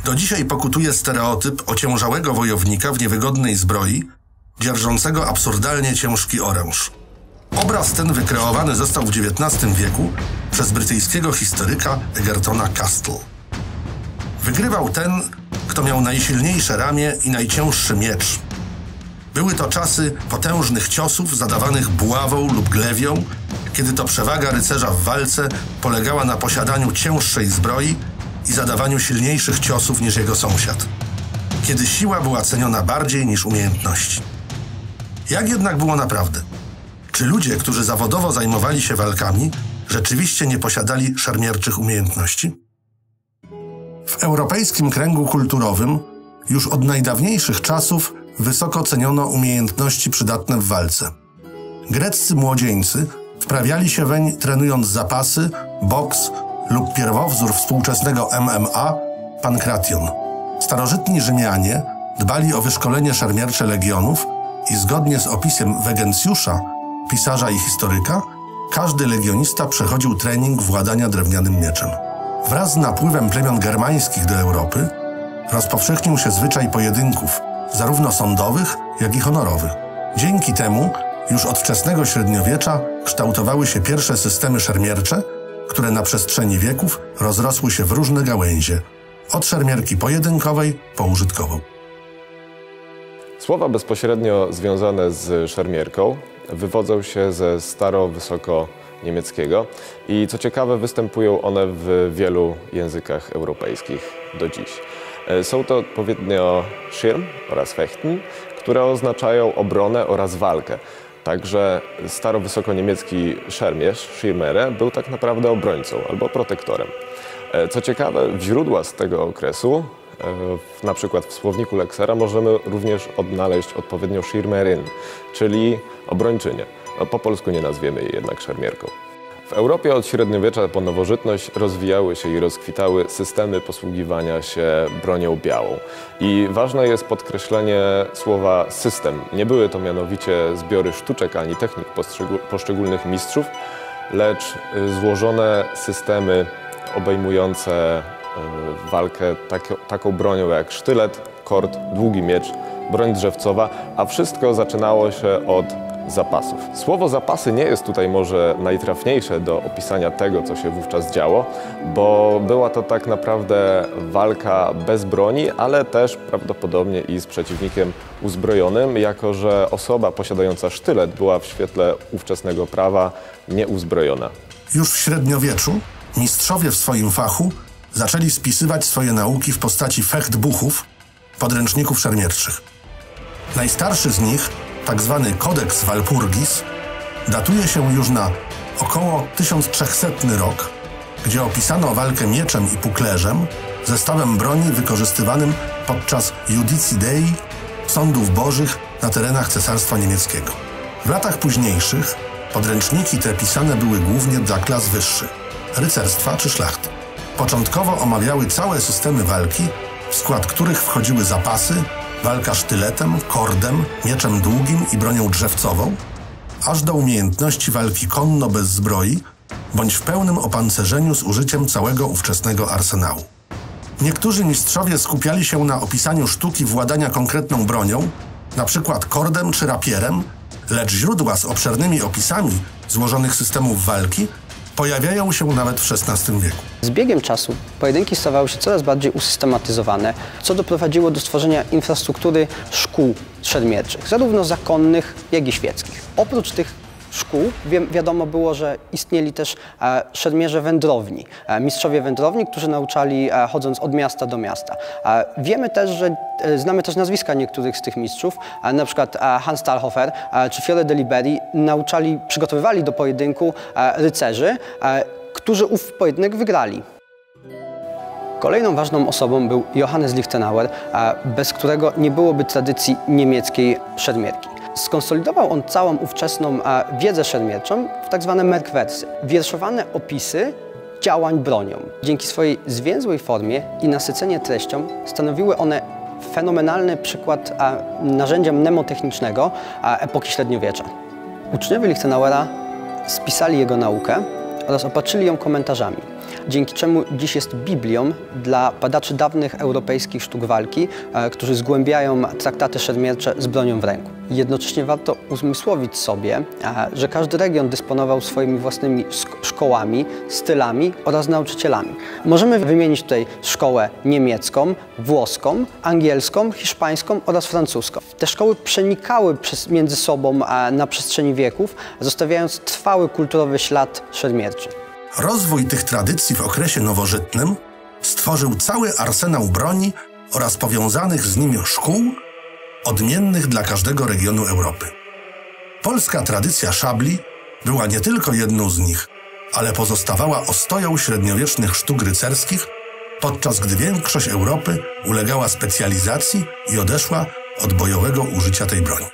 Do dzisiaj pokutuje stereotyp ociężałego wojownika w niewygodnej zbroi, dzierżącego absurdalnie ciężki oręż. Obraz ten wykreowany został w XIX wieku przez brytyjskiego historyka Egertona Castle. Wygrywał ten, kto miał najsilniejsze ramię i najcięższy miecz. Były to czasy potężnych ciosów zadawanych buławą lub glewią, kiedy to przewaga rycerza w walce polegała na posiadaniu cięższej zbroi i zadawaniu silniejszych ciosów niż jego sąsiad. Kiedy siła była ceniona bardziej niż umiejętności. Jak jednak było naprawdę? Czy ludzie, którzy zawodowo zajmowali się walkami, rzeczywiście nie posiadali szermierczych umiejętności? W europejskim kręgu kulturowym już od najdawniejszych czasów wysoko ceniono umiejętności przydatne w walce. Greccy młodzieńcy wprawiali się weń trenując zapasy, boks lub pierwowzór współczesnego MMA – pankration. Starożytni Rzymianie dbali o wyszkolenie szermiercze legionów i zgodnie z opisem Wegencjusza, pisarza i historyka, każdy legionista przechodził trening władania drewnianym mieczem. Wraz z napływem plemion germańskich do Europy rozpowszechnił się zwyczaj pojedynków, zarówno sądowych, jak i honorowych. Dzięki temu już od wczesnego średniowiecza kształtowały się pierwsze systemy szermiercze, które na przestrzeni wieków rozrosły się w różne gałęzie, od szermierki pojedynkowej po użytkową. Słowa bezpośrednio związane z szermierką wywodzą się ze staro-wysoko-niemieckiego i co ciekawe występują one w wielu językach europejskich do dziś. Są to odpowiednio Schirm oraz Fechten, które oznaczają obronę oraz walkę. Także staro-wysoko-niemiecki szermierz, Schirmere, był tak naprawdę obrońcą albo protektorem. Co ciekawe, w źródła z tego okresu, na przykład w słowniku Lexera, możemy również odnaleźć odpowiednio Schirmerin, czyli obrończynię. No, po polsku nie nazwiemy jej jednak szermierką. W Europie od średniowiecza po nowożytność rozwijały się i rozkwitały systemy posługiwania się bronią białą. I ważne jest podkreślenie słowa system. Nie były to mianowicie zbiory sztuczek ani technik poszczególnych mistrzów, lecz złożone systemy obejmujące walkę taką bronią jak sztylet, kord, długi miecz, broń drzewcowa, a wszystko zaczynało się od zapasów. Słowo zapasy nie jest tutaj może najtrafniejsze do opisania tego, co się wówczas działo, bo była to tak naprawdę walka bez broni, ale też prawdopodobnie i z przeciwnikiem uzbrojonym, jako że osoba posiadająca sztylet była w świetle ówczesnego prawa nieuzbrojona. Już w średniowieczu mistrzowie w swoim fachu zaczęli spisywać swoje nauki w postaci fechtbuchów, podręczników szermierczych. Najstarszy z nich, tak zwany Codex Walpurgis, datuje się już na około 1300 rok, gdzie opisano walkę mieczem i puklerzem, zestawem broni wykorzystywanym podczas Iudici Dei, sądów bożych na terenach Cesarstwa Niemieckiego. W latach późniejszych podręczniki te pisane były głównie dla klas wyższych, rycerstwa czy szlachty. Początkowo omawiały całe systemy walki, w skład których wchodziły zapasy, walka sztyletem, kordem, mieczem długim i bronią drzewcową, aż do umiejętności walki konno bez zbroi, bądź w pełnym opancerzeniu z użyciem całego ówczesnego arsenału. Niektórzy mistrzowie skupiali się na opisaniu sztuki władania konkretną bronią, na przykład kordem czy rapierem, lecz źródła z obszernymi opisami złożonych systemów walki pojawiają się nawet w XVI wieku. Z biegiem czasu pojedynki stawały się coraz bardziej usystematyzowane, co doprowadziło do stworzenia infrastruktury szkół szermierczych, zarówno zakonnych, jak i świeckich. Oprócz tych szkół wiadomo było, że istnieli też szermierze wędrowni, mistrzowie wędrowni, którzy nauczali chodząc od miasta do miasta. Wiemy też, że znamy też nazwiska niektórych z tych mistrzów, na przykład Hans Talhofer czy Fiore de Liberi przygotowywali do pojedynku rycerzy, którzy ów pojedynek wygrali. Kolejną ważną osobą był Johannes Lichtenauer, bez którego nie byłoby tradycji niemieckiej szermierki. Skonsolidował on całą ówczesną wiedzę szermierczą w tak zwane Merkwersy, wierszowane opisy działań bronią. Dzięki swojej zwięzłej formie i nasyceniu treścią stanowiły one fenomenalny przykład narzędzia mnemotechnicznego epoki średniowiecza. Uczniowie Lichtenauera spisali jego naukę oraz opatrzyli ją komentarzami. dzięki czemu dziś jest Biblią dla badaczy dawnych europejskich sztuk walki, którzy zgłębiają traktaty szermiercze z bronią w ręku. Jednocześnie warto uzmysłowić sobie, że każdy region dysponował swoimi własnymi szkołami, stylami oraz nauczycielami. Możemy wymienić tutaj szkołę niemiecką, włoską, angielską, hiszpańską oraz francuską. Te szkoły przenikały między sobą na przestrzeni wieków, zostawiając trwały kulturowy ślad szermierczy. Rozwój tych tradycji w okresie nowożytnym stworzył cały arsenał broni oraz powiązanych z nimi szkół, odmiennych dla każdego regionu Europy. Polska tradycja szabli była nie tylko jedną z nich, ale pozostawała ostoją średniowiecznych sztuk rycerskich, podczas gdy większość Europy ulegała specjalizacji i odeszła od bojowego użycia tej broni.